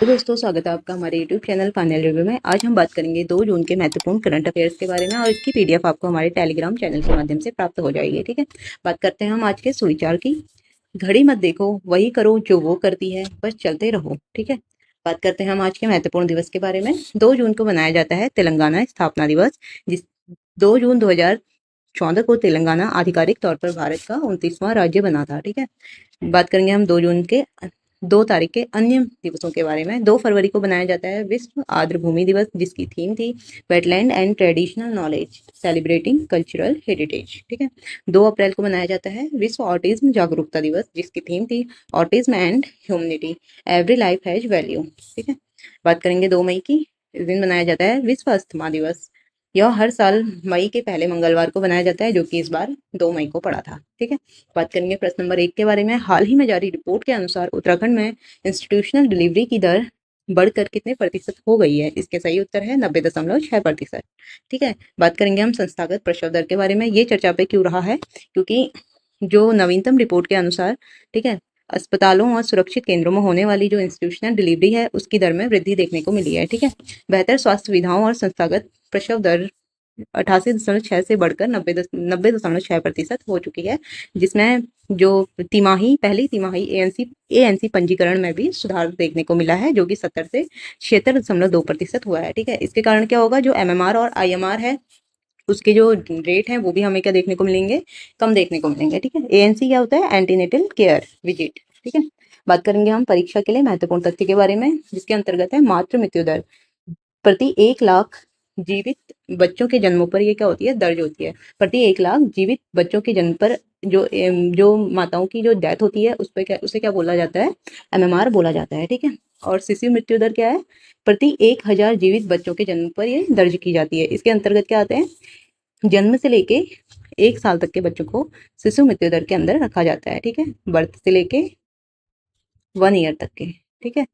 तो दोस्तों स्वागत है आपका हमारे YouTube चैनल फाइनल रिव्यू में। आज हम बात करेंगे 2 जून के महत्वपूर्ण करंट अफेयर्स के बारे में और इसकी पीडीएफ आपको हमारे टेलीग्राम चैनल के माध्यम से प्राप्त हो जाएगी। ठीक है, बात करते हैं हम आज के सुविचार की। घड़ी मत देखो, वही करो जो वो करती है, बस चलते रहो। ठीक है, बात करते हैं हम आज के महत्वपूर्ण दिवस के बारे में। 2 जून को मनाया जाता है तेलंगाना स्थापना दिवस। जिस 2 जून 2014 को तेलंगाना आधिकारिक तौर पर भारत का 29वां राज्य बना था। ठीक है, बात करेंगे हम 2 तारीख के अन्य दिवसों के बारे में। 2 फरवरी को बनाया जाता है विश्व आर्द्र भूमि दिवस, जिसकी थीम थी wetland and traditional knowledge celebrating cultural heritage. ठीक है, 2 अप्रैल को मनाया जाता है विश्व ऑटिज्म जागरूकता दिवस, जिसकी थीम थी autism and humanity, every life has value. ठीक है, बात करेंगे 2 मई की। इस दिन मनाया जाता है विश्व अस्थमा दिवस। यह हर साल मई के पहले मंगलवार को बनाया जाता है, जो कि इस बार 2 मई को पड़ा था। ठीक है, बात करेंगे प्रश्न नंबर 1 के बारे में। हाल ही में जारी रिपोर्ट के अनुसार उत्तराखंड में इंस्टीट्यूशनल डिलीवरी की दर बढ़कर कितने प्रतिशत हो गई है? इसके सही उत्तर है 90.6%। ठीक है, बात करेंगे हम संस्थागत प्रसव दर के बारे में। ये चर्चा पे क्यों रहा है? क्योंकि जो नवीनतम रिपोर्ट के अनुसार, ठीक है, अस्पतालों और सुरक्षित केंद्रों में होने वाली जो इंस्टीट्यूशनल डिलीवरी है उसकी दर में वृद्धि देखने को मिली है। ठीक है, बेहतर स्वास्थ्य सुविधाओं और संस्थागत प्रसव दर 88.6 से बढ़कर 90.6% हो चुकी है, जिसमें जो पहली तिमाही एएनसी पंजीकरण में भी सुधार देखने को मिला है, जो कि 70 से 76.2% हुआ है। ठीक है, इसके कारण क्या होगा, जो एमएमआर और आईएमआर है उसके जो रेट हैं वो भी हमें क्या देखने को मिलेंगे, कम देखने को मिलेंगे। ठीक है, एएनसी क्या होता है? Antenatal care visit. ठीक है, बात करेंगे हम परीक्षा के लिए महत्वपूर्ण तथ्य के बारे में, जिसके अंतर्गत है मातृ मृत्यु दर प्रति 1 लाख जीवित बच्चों के जन्मों पर ये क्या होती है? दर्ज होती है। प्रति 1 लाख जीवित बच्चों के जन्म पर जो माताओं की जो डेथ होती है उसे क्या बोला जाता है? एमएमआर बोला जाता है। ठीक है, और शिशु मृत्यु दर क्या है? प्रति 1000 जीवित बच्चों के जन्म पर ये दर्ज की जाती है। इसके अंतर्गत क्या आते हैं? जन्म से लेके 1 साल तक के बच्चों को शिशु मृत्यु दर के अंदर रखा जाता है। ठीक है, बर्थ से लेके 1 ईयर तक के। ठीक है,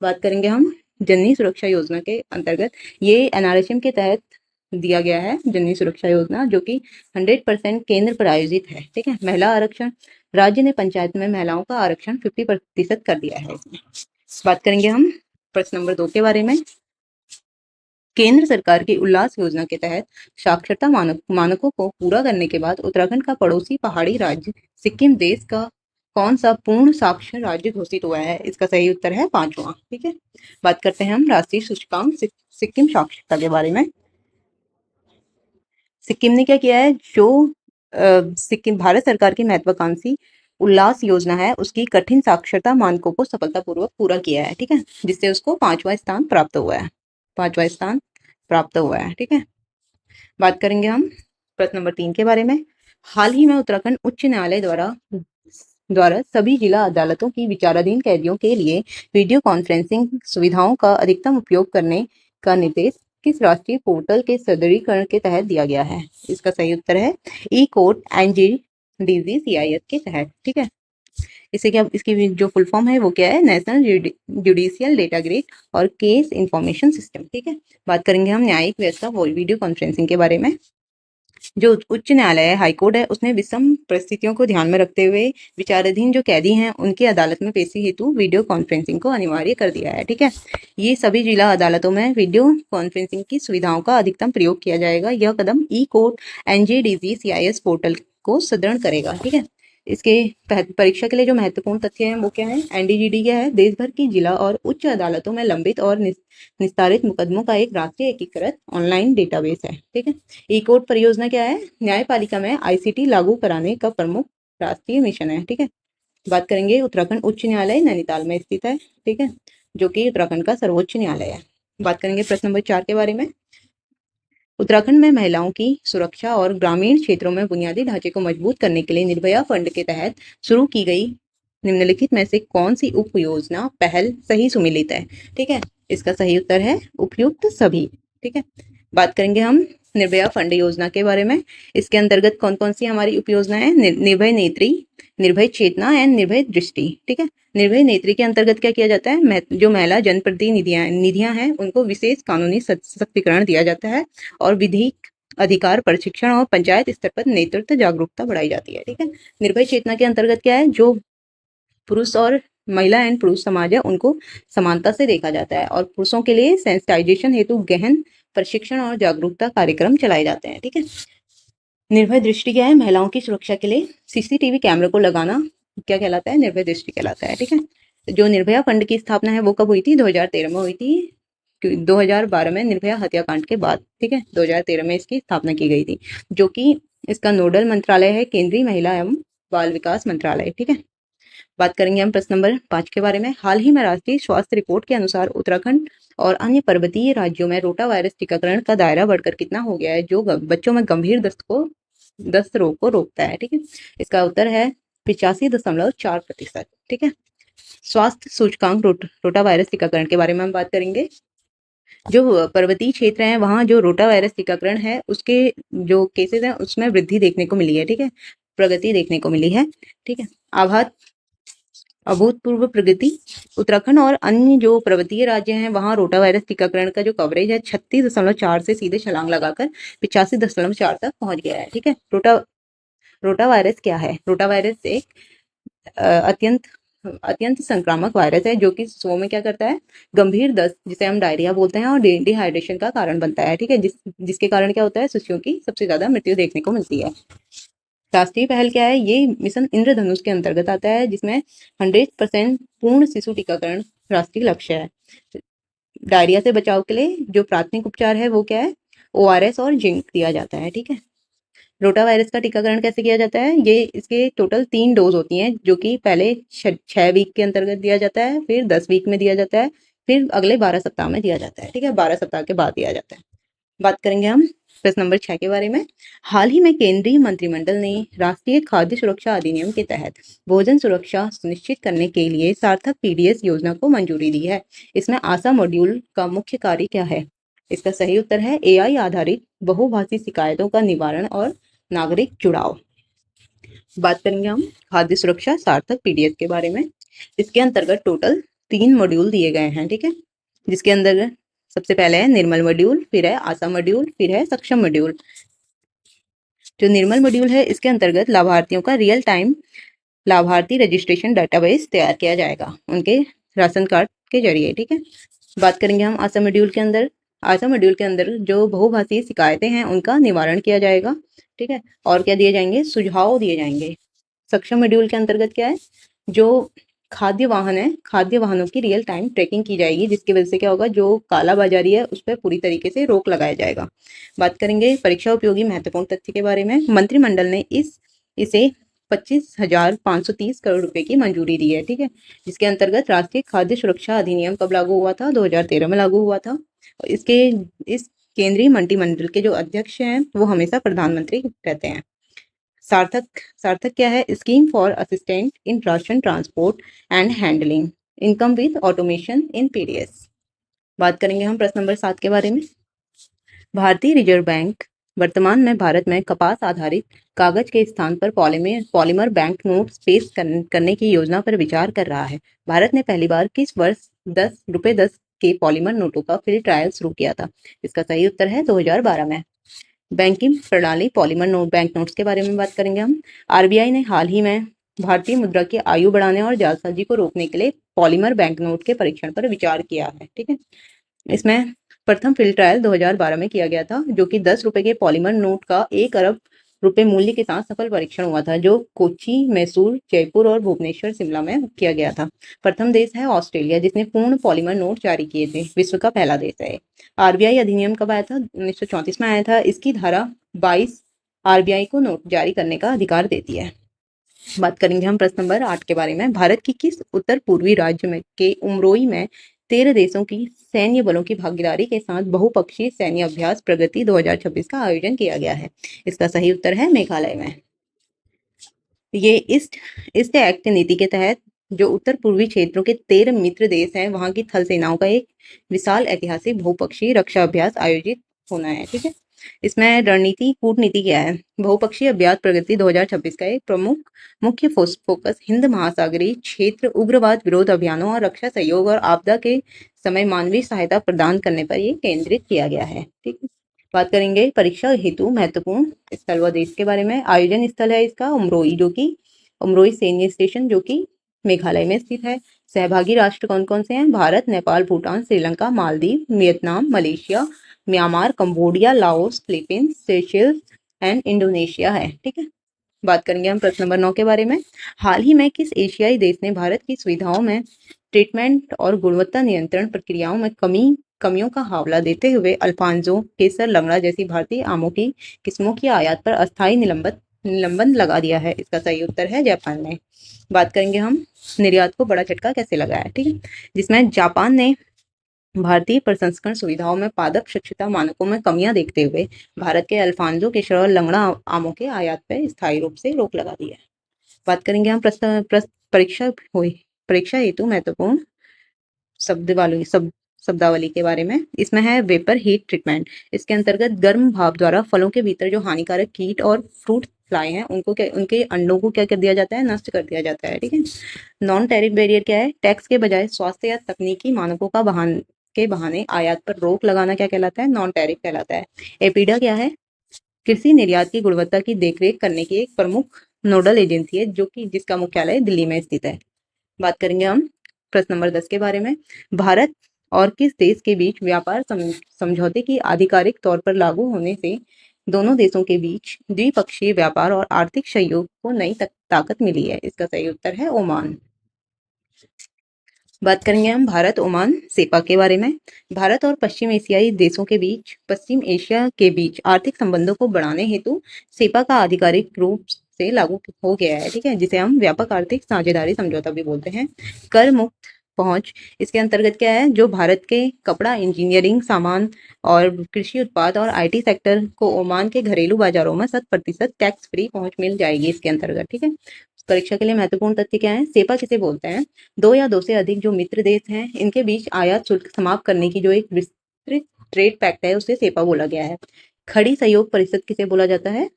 बात करेंगे हम जननी सुरक्षा योजना के अंतर्गत। ये एनआरएचएम के तहत दिया गया है जननी सुरक्षा योजना, जो कि 100% केंद्र प्रायोजित है। ठीक है, महिला आरक्षण, राज्य ने पंचायत में महिलाओं का आरक्षण 50% कर दिया है इसमें। बात करेंगे हम प्रश्न नंबर 2 के बारे में। केंद्र सरकार की उल्लास योजना के तहत साक्षरता मानकों को पूरा करने के बाद उत्तराखंड का पड़ोसी पहाड़ी राज्य सिक्किम देश का कौन सा पूर्ण साक्षर राज्य घोषित हुआ है? इसका सही उत्तर है 5वां। ठीक है, बात करते हैं हम राष्ट्रीय सूचकांक सिक्किम साक्षरता के बारे में। सिक्किम ने क्या किया है, जो सिक्किम भारत सरकार की महत्वाकांक्षी उल्लास योजना है उसकी कठिन साक्षरता मानकों को सफलतापूर्वक पूरा किया है। ठीक है, जिससे उसको 5वां स्थान प्राप्त हुआ है। 5वां स्थान प्राप्त हुआ है। ठीक है, बात करेंगे हम प्रश्न नंबर 3 के बारे में। हाल ही में उत्तराखंड उच्च न्यायालय द्वारा सभी जिला अदालतों की विचाराधीन कैदियों के लिए वीडियो कॉन्फ्रेंसिंग सुविधाओं का अधिकतम उपयोग करने का निर्देश किस राष्ट्रीय पोर्टल के सुदृढ़ीकरण के तहत दिया गया है? इसका सही उत्तर है ई कोर्ट NGDZ-CIS के तहत। ठीक है, इसे क्या, इसकी जो फुल फॉर्म है वो क्या है? नेशनल जुडिशियल डेटा ग्रिड और केस इंफॉर्मेशन सिस्टम। ठीक है, बात करेंगे हम न्यायिक व्यवस्था वीडियो कॉन्फ्रेंसिंग के बारे में। जो उच्च न्यायालय है, हाईकोर्ट है, उसने विषम परिस्थितियों को ध्यान में रखते हुए विचाराधीन जो कैदी हैं उनकी अदालत में पेशी हेतु वीडियो कॉन्फ्रेंसिंग को अनिवार्य कर दिया है। ठीक है, ये सभी जिला अदालतों में वीडियो कॉन्फ्रेंसिंग की सुविधाओं का अधिकतम प्रयोग किया जाएगा। यह कदम ई कोर्ट NGDZ-CIS पोर्टल को सुदृढ़ करेगा। ठीक है, इसके परीक्षा के लिए जो महत्वपूर्ण तथ्य हैं वो क्या है? NDGD क्या है? देश भर की जिला और उच्च अदालतों में लंबित और निस्तारित मुकदमों का एक राष्ट्रीय एकीकृत ऑनलाइन डेटाबेस है। ठीक है, ई कोर्ट परियोजना क्या है? न्यायपालिका में ICT लागू कराने का प्रमुख राष्ट्रीय मिशन है। ठीक है, बात करेंगे उत्तराखंड उच्च न्यायालय नैनीताल में स्थित है। ठीक है, जो कि उत्तराखंड का सर्वोच्च न्यायालय है। बात करेंगे प्रश्न नंबर 4 के बारे में। उत्तराखंड में महिलाओं की सुरक्षा और ग्रामीण क्षेत्रों में बुनियादी ढांचे को मजबूत करने के लिए निर्भया फंड के तहत शुरू की गई निम्नलिखित में से कौन सी उप योजना पहल सही सुमिलित है? ठीक है, इसका सही उत्तर है उपयुक्त सभी। ठीक है, बात करेंगे हम निर्भया फंड योजना के बारे में। इसके अंतर्गत कौन कौन सी हमारी उप योजना है? निर्भय नेत्री, निर्भय चेतना एंड निर्भय दृष्टि। ठीक है, निर्भय नेत्री के अंतर्गत क्या किया जाता है? जो महिला जनप्रतिनिधियां हैं उनको विशेष कानूनी सशक्तिकरण दिया जाता है और विधिक अधिकार प्रशिक्षण और पंचायत स्तर पर नेतृत्व जागरूकता बढ़ाई जाती है। ठीक है, निर्भय चेतना के अंतर्गत क्या है? जो पुरुष और महिला एंड पुरुष समाज है उनको समानता से देखा जाता है, और पुरुषों के लिए सेंसिटाइजेशन हेतु गहन प्रशिक्षण और जागरूकता कार्यक्रम चलाए जाते हैं। ठीक है। निर्भय दृष्टि क्या है? महिलाओं की सुरक्षा के लिए सीसीटीवी कैमरे को लगाना क्या कहलाता है? निर्भय दृष्टि कहलाता है। ठीक है। जो निर्भया फंड की स्थापना है वो कब हुई थी? 2013 में हुई थी। 2012 में निर्भया हत्याकांड के बाद, ठीक है, 2013 में इसकी स्थापना की गई थी, जो कि इसका नोडल मंत्रालय है केंद्रीय महिला एवं बाल विकास मंत्रालय। ठीक है। बात करेंगे हम प्रश्न नंबर 5 के बारे में। हाल ही में राष्ट्रीय स्वास्थ्य रिपोर्ट के अनुसार उत्तराखंड और अन्य पर्वतीय राज्यों में रोटा वायरस टीकाकरण का दायरा बढ़कर कितना हो गया है, जो बच्चों में गंभीर दस्त रोग को रोकता है। ठीक है। इसका उत्तर है 85.4%। ठीक है। स्वास्थ्य सूचकांक रोटा वायरस टीकाकरण के बारे में हम बात करेंगे। जो पर्वतीय क्षेत्र हैं वहाँ जो रोटा वायरस टीकाकरण है उसके जो केसेस हैं उसमें वृद्धि देखने को मिली है। ठीक है। प्रगति देखने को मिली है। ठीक है। अभूतपूर्व प्रगति। उत्तराखंड और अन्य जो पर्वतीय राज्य हैं वहाँ रोटा वायरस टीकाकरण का जो कवरेज है 36.4 से सीधे छलांग लगाकर 85.4 तक पहुंच गया है। ठीक है। रोटा वायरस क्या है? रोटा वायरस एक अत्यंत संक्रामक वायरस है जो कि शिशुओं में क्या करता है? गंभीर दस्त, जिसे हम डायरिया बोलते हैं, और डिहाइड्रेशन का कारण बनता है। ठीक है। जिसके कारण क्या होता है? शिशुओं की सबसे ज्यादा मृत्यु देखने को मिलती है। राष्ट्रीय पहल क्या है? ये मिशन इंद्रधनुष के अंतर्गत आता है, जिसमें 100% पूर्ण शिशु टीकाकरण राष्ट्रीय लक्ष्य है। डायरिया से बचाव के लिए जो प्राथमिक उपचार है वो क्या है? ORS और जिंक दिया जाता है। ठीक है। रोटा वायरस का टीकाकरण कैसे किया जाता है? ये इसके टोटल 3 डोज होती हैं, जो कि पहले 6 वीक के अंतर्गत दिया जाता है, फिर 10 वीक में दिया जाता है, फिर अगले 12 सप्ताह में दिया जाता है। ठीक है। 12 सप्ताह के बाद दिया जाता है। बात करेंगे हम प्रश्न नंबर 6 के बारे में। हाल ही में केंद्रीय मंत्रिमंडल ने राष्ट्रीय खाद्य सुरक्षा अधिनियम के तहत भोजन सुरक्षा सुनिश्चित करने के लिए सार्थक PDS योजना को मंजूरी दी है। इसमें आशा मॉड्यूल का मुख्य कार्य क्या है? इसका सही उत्तर है AI आधारित बहुभाषी शिकायतों का निवारण और नागरिक जुड़ाव। बात करेंगे हम खाद्य सुरक्षा सार्थक PDS के बारे में। इसके अंतर्गत टोटल 3 मॉड्यूल दिए गए हैं। ठीक है। जिसके अंदर सबसे पहले है निर्मल मॉड्यूल, फिर है आशा मॉड्यूल, फिर है सक्षम मॉड्यूल। जो निर्मल मॉड्यूल है इसके अंतर्गत लाभार्थियों का रियल टाइम लाभार्थी रजिस्ट्रेशन डाटाबेस तैयार किया जाएगा उनके राशन कार्ड के जरिए। ठीक है। बात करेंगे हम आशा मॉड्यूल के अंदर। आशा मॉड्यूल के अंदर जो बहुभाषीय शिकायतें हैं उनका निवारण किया जाएगा। ठीक है। और क्या दिए जाएंगे? सुझाव दिए जाएंगे। सक्षम मॉड्यूल के अंतर्गत क्या है? जो खाद्य वाहन है, खाद्य वाहनों की रियल टाइम ट्रैकिंग की जाएगी, जिसकी वजह से क्या होगा? जो कालाबाजारी है उस पर पूरी तरीके से रोक लगाया जाएगा। बात करेंगे परीक्षा उपयोगी महत्वपूर्ण तथ्य के बारे में। मंत्रिमंडल ने इसे 25,530 करोड़ रुपए की मंजूरी दी है। ठीक है। जिसके अंतर्गत राष्ट्रीय खाद्य सुरक्षा अधिनियम कब लागू हुआ था? 2013 में लागू हुआ था। इस केंद्रीय मंत्रिमंडल के जो अध्यक्ष हैं वो हमेशा प्रधानमंत्री रहते हैं। सार्थक क्या है? Scheme for assistant in ration transport and handling, income with automation in PDS। बात करेंगे हम प्रश्न नंबर 7 के बारे में। भारतीय रिजर्व बैंक वर्तमान में भारत में कपास आधारित कागज के स्थान पर पॉलीमर बैंक नोट्स पेश करने की योजना पर विचार कर रहा है। भारत ने पहली बार किस वर्ष ₹10 के पॉलीमर नोटों का फील्ड ट्रायल शुरू किया था? इसका सही उत्तर है 2012 में। बैंकिंग प्रणाली पॉलीमर बैंक नोट्स के बारे में बात करेंगे हम। RBI ने हाल ही में भारतीय मुद्रा की आयु बढ़ाने और जालसाजी को रोकने के लिए पॉलीमर बैंक नोट के परीक्षण पर विचार किया है। ठीक है। इसमें प्रथम फील्ड ट्रायल 2012 में किया गया था, जो कि ₹10 के पॉलीमर नोट का 1 अरब रुपए मूल्य के साथ सफल परीक्षण हुआ था, जो कोच्चि, मैसूर, जयपुर और भुवनेश्वर, शिमला में किया गया था। प्रथम देश है ऑस्ट्रेलिया, जिसने पूर्ण पॉलीमर नोट जारी किए थे। विश्व का पहला देश है। RBI अधिनियम कब आया था? 1934 में आया था। इसकी धारा 22 RBI को नोट जारी करने का अधिकार देती है। बात करेंगे हम प्रश्न नंबर 8 के बारे में। भारत की किस उत्तर पूर्वी राज्य में के उमरोई में 13 देशों की सैन्य बलों की भागीदारी के साथ बहुपक्षीय सैन्य अभ्यास प्रगति 2026 का आयोजन किया गया है? इसका सही उत्तर है मेघालय में। ये ईस्ट एक्ट नीति के तहत जो उत्तर पूर्वी क्षेत्रों के 13 मित्र देश हैं वहां की थल सेनाओं का एक विशाल ऐतिहासिक बहुपक्षीय रक्षा अभ्यास आयोजित होना है। ठीक है। इसमें रणनीति कूटनीति क्या है? बहुपक्षीय अभ्यास प्रगति 2026 का एक प्रमुख मुख्य फोकस हिंद महासागरीय क्षेत्र, उग्रवाद विरोध अभियानों और रक्षा सहयोग और आपदा के समय मानवीय सहायता प्रदान करने पर यह केंद्रित किया गया है। ठीक है। बात करेंगे परीक्षा हेतु महत्वपूर्ण स्थल व देश के बारे में। आयोजन स्थल है इसका उमरोई, जो कि उमरोई सैन्य स्टेशन, जो कि मेघालय में स्थित है। सहभागी राष्ट्र कौन कौन से हैं? Bharat, Nepal, Bhutan, Sri Lanka, Maldives, Vietnam, Malaysia, Myanmar, Cambodia, Laos, Philippines, Seychelles and Indonesia है। ठीक है, बात करेंगे हम प्रश्न नंबर 9 के बारे में। हाल ही में किस एशियाई देश ने भारत की सुविधाओं में ट्रीटमेंट और गुणवत्ता नियंत्रण प्रक्रियाओं में कमियों का हवाला देते हुए अल्फांजो, केसर, लंगड़ा जैसी भारतीय आमों की किस्मों की आयात पर अस्थायी निलंबन लगा दिया है? इसका सही उत्तर है जापान ने। बात करेंगे हम निर्यात को बड़ा झटका कैसे लगा है। ठीक है, जिसमें जापान ने भारतीय प्रसंस्करण सुविधाओं में पादप शिक्षता मानकों में कमियां देखते हुए भारत के अल्फांजो, केसर और लंगड़ा आमों के आयात पर स्थायी रूप से रोक लगा दी है। बात करेंगे हम परीक्षा हेतु महत्वपूर्ण शब्दावली के बारे में। इसमें है वेपर हीट ट्रीटमेंट। इसके अंतर्गत गर्म भाप द्वारा फलों के भीतर जो हानिकारक कीट और फ्रूट फ्लाई हैं उनके अंडों को क्या कर दिया जाता है? नष्ट कर दिया जाता है। ठीक है, नॉन टैरिफ बैरियर क्या है? टैक्स के बजाय स्वास्थ्य या तकनीकी मानकों का बहाने आयात पर रोक लगाना क्या कहलाता है? नॉन टैरिफ कहलाता है। एपीडा क्या है? कृषि निर्यात की गुणवत्ता की देखरेख करने की एक प्रमुख नोडल एजेंसी है जिसका मुख्यालय दिल्ली में स्थित है। बात करेंगे हम प्रश्न नंबर 10 के बारे में। भारत और किस देश के बीच व्यापार समझौते की आधिकारिक तौर पर लागू होने से दोनों देशों के बीच द्विपक्षीय व्यापार और आर्थिक सहयोग को नई ताकत मिली है? इसका सही उत्तर है ओमान। बात करेंगे हम भारत ओमान सेपा के बारे में। भारत और पश्चिम एशियाई देशों के बीच पश्चिम एशिया के बीच आर्थिक संबंधों को बढ़ाने हेतु सेपा का आधिकारिक रूप से लागू हो गया है। ठीक है, जिसे हम व्यापक आर्थिक साझेदारी समझौता भी बोलते हैं। कर मुक्त पहुंच, इसके अंतर्गत क्या है? जो भारत के कपड़ा, इंजीनियरिंग सामान और कृषि उत्पाद और आईटी सेक्टर को ओमान के घरेलू बाजारों में 100% टैक्स फ्री पहुंच मिल जाएगी इसके अंतर्गत। ठीक है, परीक्षा के लिए महत्वपूर्ण तथ्य क्या है? सेपा किसे बोलते हैं? दो या दो से अधिक जो मित्र देश हैं इनके बीच आयात शुल्क समाप्त करने की जो एक विस्तृत ट्रेड पैक्ट है उसे सेपा बोला गया है। खड़ी सहयोग परिषद किसे बोला जाता है?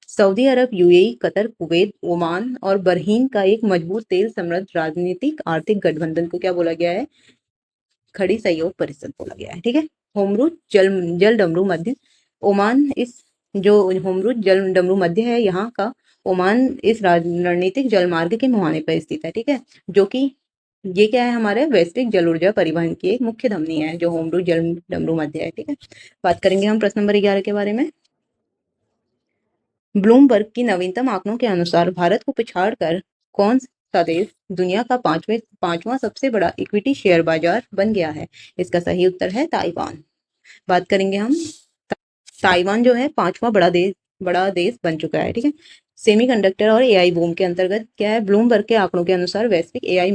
सऊदी अरब, यूएई, कतर, कुवैत, ओमान और बहरीन का एक मजबूत तेल समृद्ध राजनीतिक आर्थिक गठबंधन को क्या बोला गया है? खड़ी सहयोग परिषद बोला गया है। ठीक है, होमरूज जल डमरू मध्य ओमान, इस जो होमरूज जल डमरू मध्य है यहाँ का ओमान इस रणनीतिक जलमार्ग के मुहाने पर स्थित है। ठीक है, जो कि ये क्या है? हमारे वैश्विक जल ऊर्जा परिवहन की एक मुख्य धमनी है जो होमरूज जल डमरू मध्य है। ठीक है, बात करेंगे हम प्रश्न नंबर 11 के बारे में। ब्लूमबर्ग की नवीनतम आंकड़ों के अनुसार भारत को पिछाड़कर कौन सा देश दुनिया का पांचवा सबसे बड़ा इक्विटी शेयर बाजार बन गया है? इसका सही उत्तर है ताइवान। बात करेंगे हम ताइवान जो है पांचवा बड़ा देश बन चुका है। ठीक है, सेमीकंडक्टर और एआई बूम के अंतर्गत क्या है? ब्लूमबर्ग के आंकड़ों के अनुसार वैश्विक एआई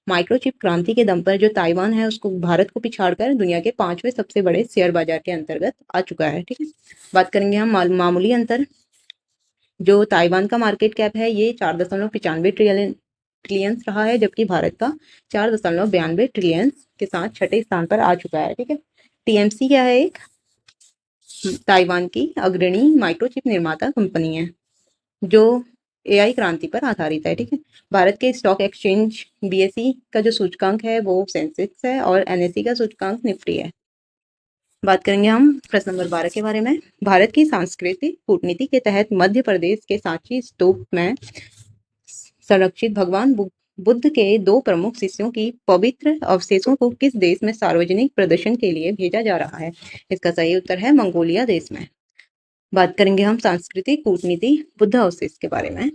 माइक्रोचिप क्रांति के दम पर जो ताइवान है उसको भारत को पिछाड़कर दुनिया के पांचवें सबसे बड़े शेयर बाजार के अंतर्गत आ चुका है। ठीक है, बात करेंगे हम मामूली अंतर। जो ताइवान का मार्केट कैप है ये 4.95 ट्रिलियन रहा है, जबकि भारत का 4.92 ट्रिलियन के साथ छठे स्थान पर आ चुका है। ठीक है, टीएमसी क्या है? एक ताइवान की अग्रणी माइक्रोचिप निर्माता कंपनी है जो एआई क्रांति पर आधारित है। ठीक है, भारत के स्टॉक एक्सचेंज बीएसई का जो सूचकांक है वो सेंसेक्स है और एनएसई का सूचकांक निफ्टी है। बात करेंगे हम प्रश्न नंबर 12 के बारे में। भारत की सांस्कृतिक कूटनीति के तहत मध्य प्रदेश के सांची स्तूप में संरक्षित भगवान बुद्ध के दो प्रमुख शिष्यों की पवित्र अवशेषों को किस देश में सार्वजनिक प्रदर्शन के लिए भेजा जा रहा है? इसका सही उत्तर है मंगोलिया देश में। बात करेंगे हम सांस्कृतिक कूटनीति बुद्ध अवशेष के बारे में।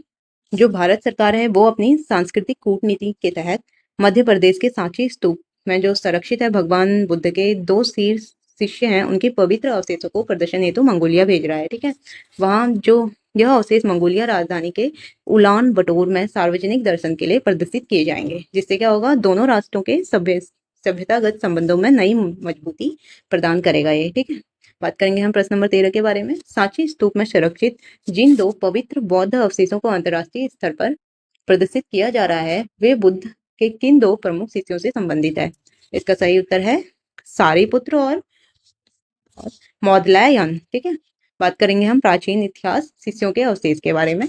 जो भारत सरकार है वो अपनी सांस्कृतिक कूटनीति के तहत मध्य प्रदेश के सांची स्तूप में जो संरक्षित है भगवान बुद्ध के दो शीर्ष शिष्य हैं उनके पवित्र अवशेषों को प्रदर्शन हेतु मंगोलिया भेज रहा है। ठीक है, वहां जो यह अवशेष मंगोलिया राजधानी के उलान बटोर में सार्वजनिक दर्शन के लिए प्रदर्शित किए जाएंगे, जिससे क्या होगा? दोनों राष्ट्रों के सभ्यतागत संबंधों में नई मजबूती प्रदान करेगा ये। ठीक है, बात करेंगे हम प्रश्न नंबर 13 के बारे में। सांची स्तूप में संरक्षित जिन दो पवित्र बौद्ध अवशेषों को अंतर्राष्ट्रीय स्तर पर प्रदर्शित किया जा रहा है वे बुद्ध के किन दो प्रमुख शिष्यों से संबंधित है? इसका सही उत्तर है सारिपुत्र और मौदलायन। ठीक है, बात करेंगे हम प्राचीन इतिहास शिष्यों के अवशेष के बारे में।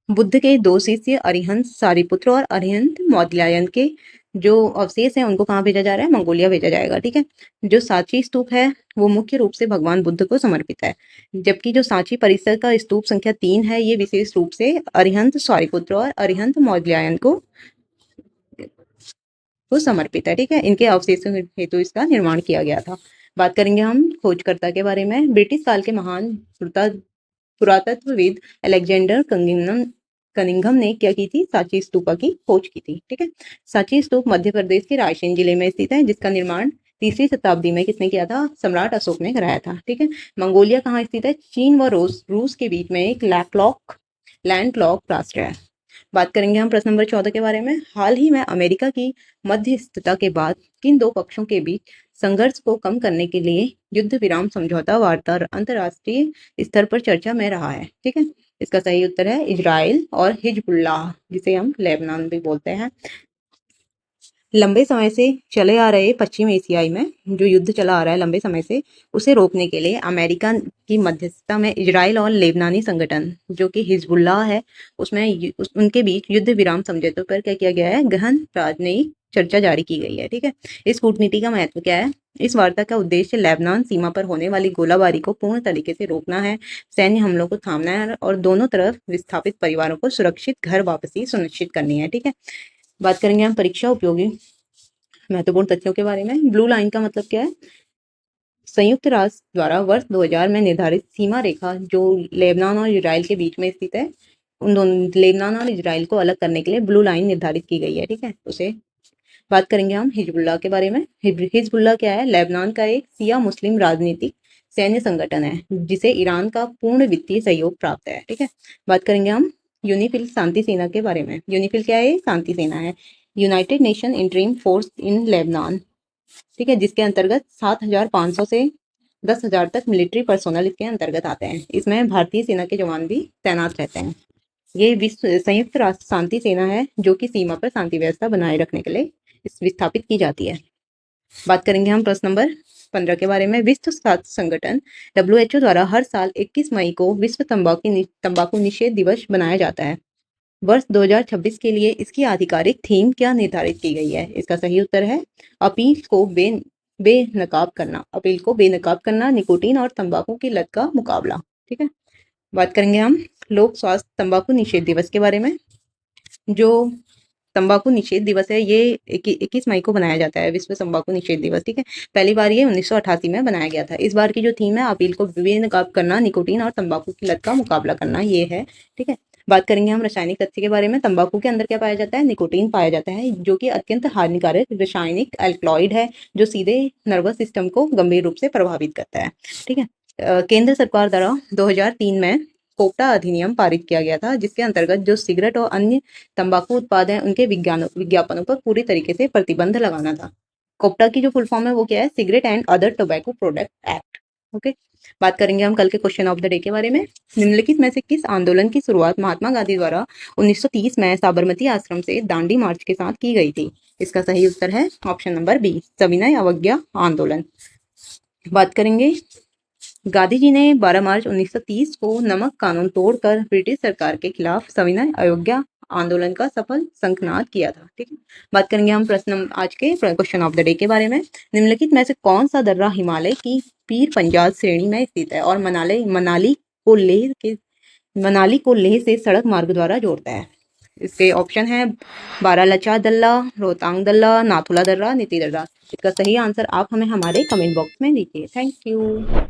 बुद्ध के दो शिष्य अरिहंत सारिपुत्र और अरिहंत मौदलायन के जो अवशेष हैं उनको कहाँ भेजा जा रहा है, मंगोलिया भेजा जाएगा। ठीक है। जो सांची स्तूप है वो मुख्य रूप से भगवान बुद्ध को समर्पित है, जबकि जो सांची परिसर का स्तूप संख्या 3 है ये विशेष रूप से अरिहंत शौरिपुत्र और अरिहंत मौदगल्यायन को समर्पित है। ठीक है। इनके अवशेषों हेतु इसका निर्माण किया गया था। बात करेंगे हम खोजकर्ता के बारे में। ब्रिटिश काल के महान पुरातत्वविद अलेक्जेंडर कनिंघम ने क्या की थी, सांची स्तूपा की खोज की थी। ठीक है। सांची स्तूप मध्य प्रदेश के रायसेन जिले में स्थित है, जिसका निर्माण 3वीं शताब्दी में किसने किया था, सम्राट अशोक ने कराया था। ठीक है। मंगोलिया कहाँ स्थित है, चीन व रूस के बीच में एक लैंडलॉक राष्ट्र है। बात करेंगे हम प्रश्न नंबर 14 के बारे में। हाल ही में अमेरिका की मध्यस्थता के बाद किन दो पक्षों के बीच संघर्ष को कम करने के लिए युद्ध विराम समझौता वार्ता अंतर्राष्ट्रीय स्तर पर चर्चा में रहा है। ठीक है। इसका सही उत्तर है इजराइल और हिजबुल्लाह, जिसे हम लेबनान भी बोलते हैं। लंबे समय से चले आ रहे पश्चिम एशियाई में जो युद्ध चला आ रहा है लंबे समय से, उसे रोकने के लिए अमेरिका की मध्यस्थता में इजराइल और लेबनानी संगठन जो कि हिजबुल्लाह है उनके बीच युद्ध विराम समझौते पर क्या किया गया है, गहन राजनयिक चर्चा जारी की गई है। ठीक है। इस कूटनीति का महत्व क्या है, इस वार्ता का उद्देश्य लेबनान सीमा पर होने वाली गोलाबारी को पूर्ण तरीके से रोकना है, सैन्य हमलों को थामना है और दोनों तरफ विस्थापित परिवारों को सुरक्षित घर वापसी सुनिश्चित करनी है। ठीक है। बात करेंगे हम परीक्षा उपयोगी महत्वपूर्ण तथ्यों के बारे में। ब्लू लाइन का मतलब क्या है, संयुक्त राष्ट्र द्वारा वर्ष 2000 में निर्धारित सीमा रेखा जो लेबनान और इजराइल के बीच में स्थित है, उन दोनों लेबनान और इजराइल को अलग करने के लिए ब्लू लाइन निर्धारित की गई है। ठीक है। उसे बात करेंगे हम हिजबुल्लाह के बारे में। हिजबुल्लाह क्या है, लेबनान का एक सिया मुस्लिम राजनीतिक सैन्य संगठन है जिसे ईरान का पूर्ण वित्तीय सहयोग प्राप्त है। ठीक है। बात करेंगे हम यूनिफिल शांति सेना के बारे में। यूनिफिल क्या है, शांति सेना है, United nation interim force in Lebanon. ठीक है। जिसके अंतर्गत 7500 से 10,000 तक मिलिट्री पर्सोनल इसके अंतर्गत आते हैं। इसमें भारतीय सेना के जवान भी तैनात रहते हैं। ये विश्व संयुक्त राष्ट्र शांति सेना है जो कि सीमा पर शांति व्यवस्था बनाए रखने के लिए विस्थापित की जाती है। बात करेंगे हम प्रश्न नंबर 15 के बारे में। विश्व स्वास्थ्य संगठन WHO द्वारा हर साल 21 मई को विश्व तंबाकू निषेध दिवस बनाया जाता है। वर्ष 2026 के लिए इसकी आधिकारिक थीम क्या निर्धारित की गई है, इसका सही उत्तर है अपील को बेनकाब करना, निकोटीन और तंबाकू की लत का मुकाबला। ठीक है। बात करेंगे हम लोक स्वास्थ्य तंबाकू निषेध दिवस के बारे में। जो तंबाकू निषेध दिवस है ये 21 मई को बनाया जाता है, विश्व तंबाकू निषेध दिवस। ठीक है। पहली बार ये 1988 में बनाया गया था। इस बार की जो थीम है अपील को बेनकाब करना, निकोटीन और तंबाकू की लत का मुकाबला करना, ये है। ठीक है। बात करेंगे हम रासायनिक तथ्य के बारे में। तंबाकू के अंदर क्या पाया जाता है, निकोटीन पाया जाता है जो कि अत्यंत हानिकारक रासायनिक एल्कलॉइड है जो सीधे नर्वस सिस्टम को गंभीर रूप से प्रभावित करता है। ठीक है। केंद्र सरकार द्वारा 2003 में कोप्टा अधिनियम पारित किया गया था, जिसके अंतर्गत जो सिगरेट और अन्य तंबाकू उत्पाद हैं उनके विज्ञापनों पर पूरी तरीके से प्रतिबंध लगाना था। कोप्टा की जो फुल फॉर्म है वो क्या है, cigarette and other tobacco product act. Okay. बात करेंगे हम कल के क्वेश्चन ऑफ द डे के बारे में। निम्नलिखित में से किस आंदोलन की शुरुआत महात्मा गांधी द्वारा 1930 में साबरमती आश्रम से दांडी मार्च के साथ की गई थी, इसका सही उत्तर है ऑप्शन नंबर बी, सविनय अवज्ञा आंदोलन। बात करेंगे गांधी जी ने 12 मार्च 1930 को नमक कानून तोड़कर ब्रिटिश सरकार के खिलाफ सविनय अवज्ञा आंदोलन का सफल शंखनाद किया था। ठीक है। बात करेंगे हम प्रश्न आज के क्वेश्चन ऑफ द डे के बारे में। निम्नलिखित में से कौन सा दर्रा हिमालय की पीर पंजाल श्रेणी में स्थित है और मनाली को लेह से सड़क मार्ग द्वारा जोड़ता है। इसके ऑप्शन है बारालाचा दर्रा, रोहतांग दर्रा, नाथुला दर्रा, नीति दर्रा। इसका सही आंसर आप हमें हमारे कमेंट बॉक्स में दीजिए। Thank you.